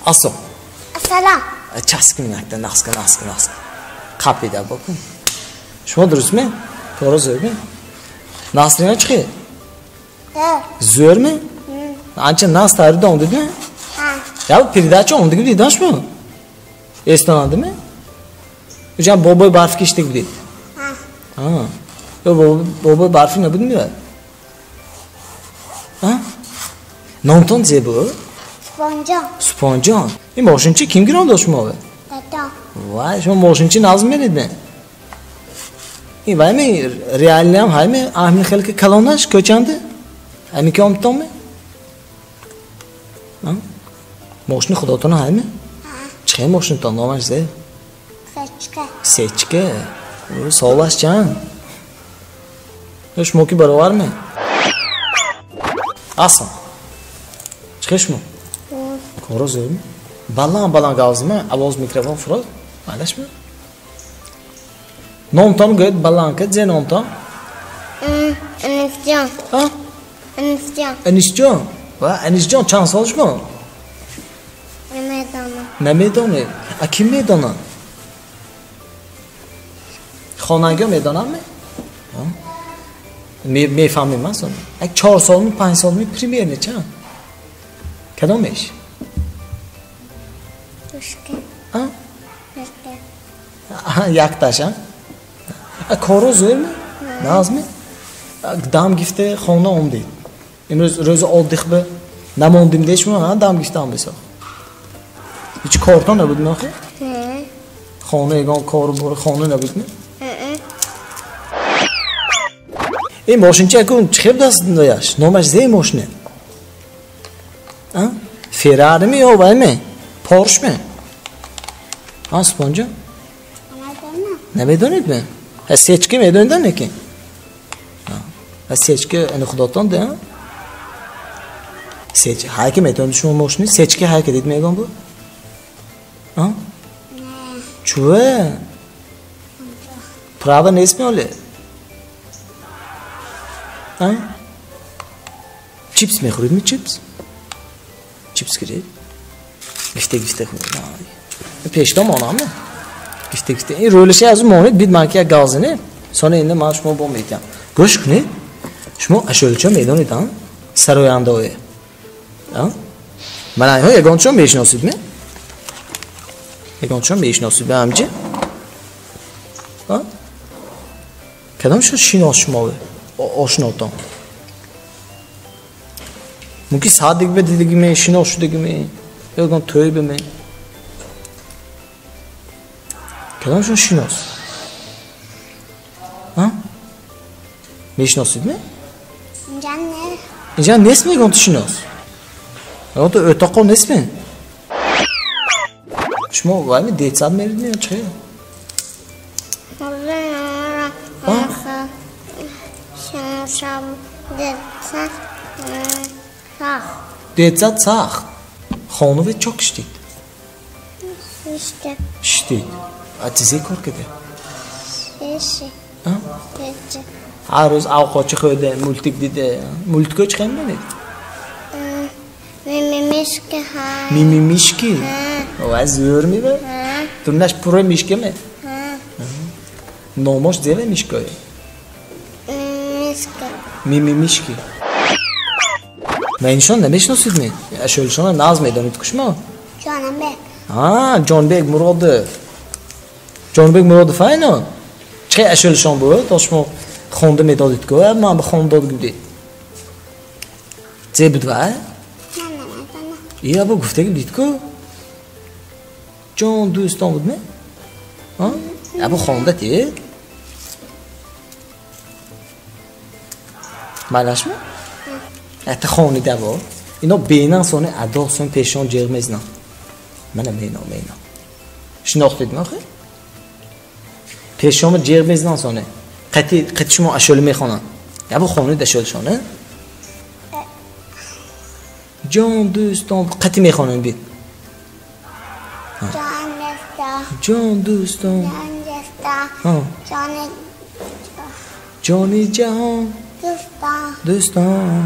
Aso. Assalom. Chaskınlıkta naskın. Kapıda bakın. Şuna durursun Doğru söyle. Nasrına çıkıyor. Zor mu? Anca nas tarih de oldu değil mi? Ya передача oldu gibi değil mi? Esnanadı mı? Hocam boboy barfi işte gibi değil. Ha. Boboy barfi ne bilmiyor? Ha? Nonton diye bu? Sponjan. Moşinçi kim giren doş mu? Dada. Vay, şu moşinçi nazım verir mi? Vay mı? Realliğim hay mı? Ahmin halkı kalonlaş köçandı. Hani ki omtan mı? Ha? Moşini xudotan hay mı? Çıkayım moşintan normal size. Seçke. Sağlaş can. Hoş moki barı var mı? Aslan. Çıkış mı? Koroz öyle mi? Balan gavzi mi? Avoz mikrofon fırıl. Paylaş mı? Nomtan gayet balan kız ze nomtan. Eniscan. Ha? Eniscan. Eniscan. Va Eniscan çans olmuş mu? Ne meydana? A kim meydana? Xonanga meydana mı? Ha? Mefahmim sonra. 4 sal mı 5 sal mı premier neçe? Kadam iş? Ha? Aha yaktaş ha? Koroz öyle mi? Nazmi? Dam gifte xona omdi. Imroz roz oldik be. Namondim deş mi ha dam gifte am beso. Hiç kortan ne budun axı? Xona egon kor bor xona ne budun? Moşinçi akun çıkıp da aslında yaş. Normal zey moşine. Ha? Ferrari mi yo vay mi? Porsche mi? Ha sponja? Ne meydonuydu mi? Ha seçki meydonundan ne ki? Ha seçki hani xudotan da ha? Seçki hayki meydonu düşman moşini seçki hayki dedi meygon bu? Ha? Çuve? Prava ne ismi öyle? Ha? Chips mi xurud mi chips? Chips girer. Gifte xurud. Peştem ona mı? Gifte. Röyle şey azım onu bir markaya gazını. Sonra yine maaş mı bomba etem. Goşk ne? Şmo aşölçö meydan idan. Saroyanda o. Ha? Bana yo yagonçon beş nasip mi? Yagonçon beş nasip amca. Ha? Kadam şu şinoşmalı. Oşnotan. Mümkün sadık be dedi gibi şinoş dedi gibi. Yagon tövbe mi? Kadam şu şinos. Ha? Meşnos mi? Can ne ismi gon şinos? O da ötako ne ismi? Şmo var mı detsad merid mi açıyor? Ha? Detsad sağ. Xonu ve çok iştid. İştid. Atize korkede. Ha? Her roz avqochi qo'ydi, multik dedi. Multga chiqanmi dedi? Mimimishki ha. Mimimishki? Va zo'rmi bu? Turnash pura mishkami? Nomosh deve mishko. Mimimishki. Men shon nima ishnosizmi? Ashulshona naz meydon tutqishmi? Jonbek. Ha, Jonbek Murodi. Jonbek Murodi fayno. Chiqay ashulshon bu, toshmo xonda medal itgo, men bu xonda gudi. Zebudva? Ya bu guftagi ditko. Jon do'ston budmi? Ha? Ya bu xonda te. Malashmi? Ata xonida bu. Ino beynan soni ado son peshon jermezna. Mana meyno. Shundoq dedimi axir? Peshon jermezdan soni. Qatishmo ashulmay xona. Ya bu xonida ashulshona. Jon do'ston qatimay xona bi. Jon do'ston. Ha. Joni jahon. Do'ston.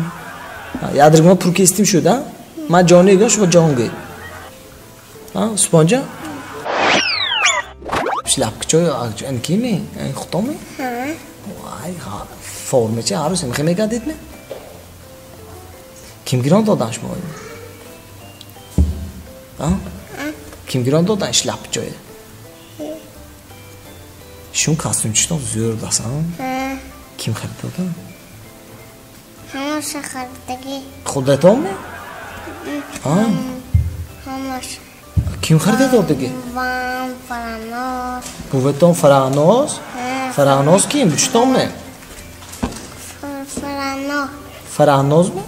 Yadirgma pul kesdim shu-da. Men joniga shu jonga. Ha, Usmonjon? Shlapka choy, ankimi? Xutomi? Ha. Vay, ha, formachi, arus, mexime gadetmi? Kim giron dodan shmoy? Ha? Kim giron dodan shlapka choy? Shun kostyumchidan zo'r dasan. Ha. Kim xaridorda? Hamma shahardagi. Xudatomi? Ha? Hamma. Kim xaridordagi? Van Faranos. Buveton Faranos? Faranos kim? Buchtonmi? Faranos. Faranozmi?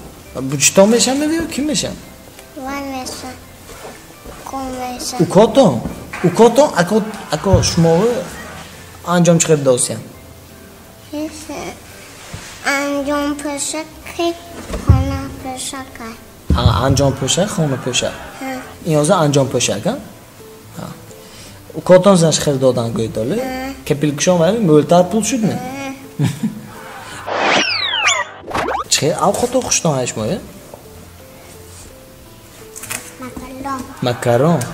Buchton meshanmi yo kim meshan? Van Mesa. Komesa. Ukoton. Ukoton ako shmovi anjom chiqardi o'syan. Anjom po'shakka, xona po'shakka. Ha, anjom po'shak, xona po'shak. Ha. این اوضاع انجام پوشک ها او کاتون زنش خیلی دادن گوی داله کپیلکشان ولی مولتر پول شد نه چه او خودتو خوشتان هش مایه Makaron.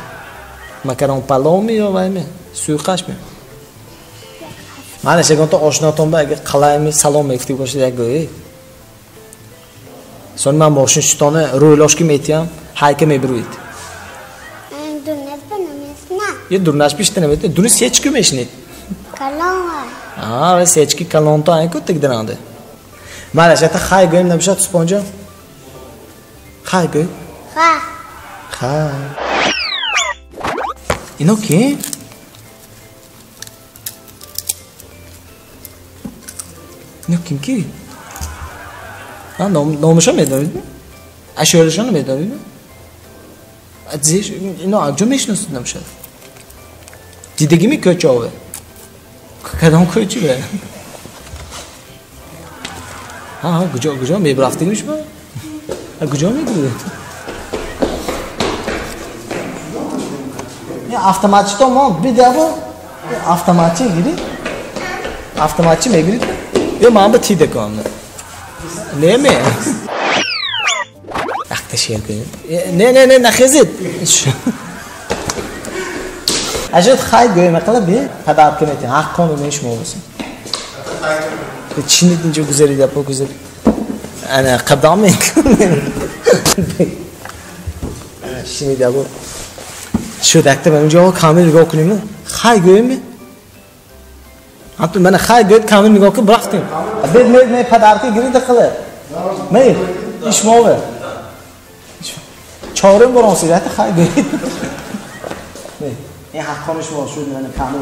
مکرون پلامی یا وایمی سویقش می من اشکان تو آشناتون با اگه قلایمی سلام میفتی باشه یک گویی سون من باشین شتانه رویلاش که میتیم هایکه میبروید یه دورناش بیشتر نمیده دونی سیچکی میشنید Kalon. سیچکی کلان تو این کت درنده من اشتا خای گویم نمیشه اسپانجا خای گوی Ha. خای اینو کی اینو کی نامشو میدونید اشارشو میدونید ازش اینو اجا میشناسید نمیشه دیدگی میکنه چاوه کدام کوچی به ها کجا میبرفتی میشه کجا میگیره یه автоматчи то мо бидево автоматчи гири автоматчи мегирид ё ман ба тиде кам неме ахташер кин не нахезид ажат хай гӯй мақала би падар кунет ҳаққон меш мовусин чини динҷо гузарид апо гузар ана қадам чини дабо شو دکتر من اونجا کامل نگاه کنیم خای گویم حتی من خای گوید کامل نگاه کنیم برفتیم بید می پدرتی گیری دخله می ایش موه چهارم بران سیده حتی خای گوید این حقانش موه شد من کامل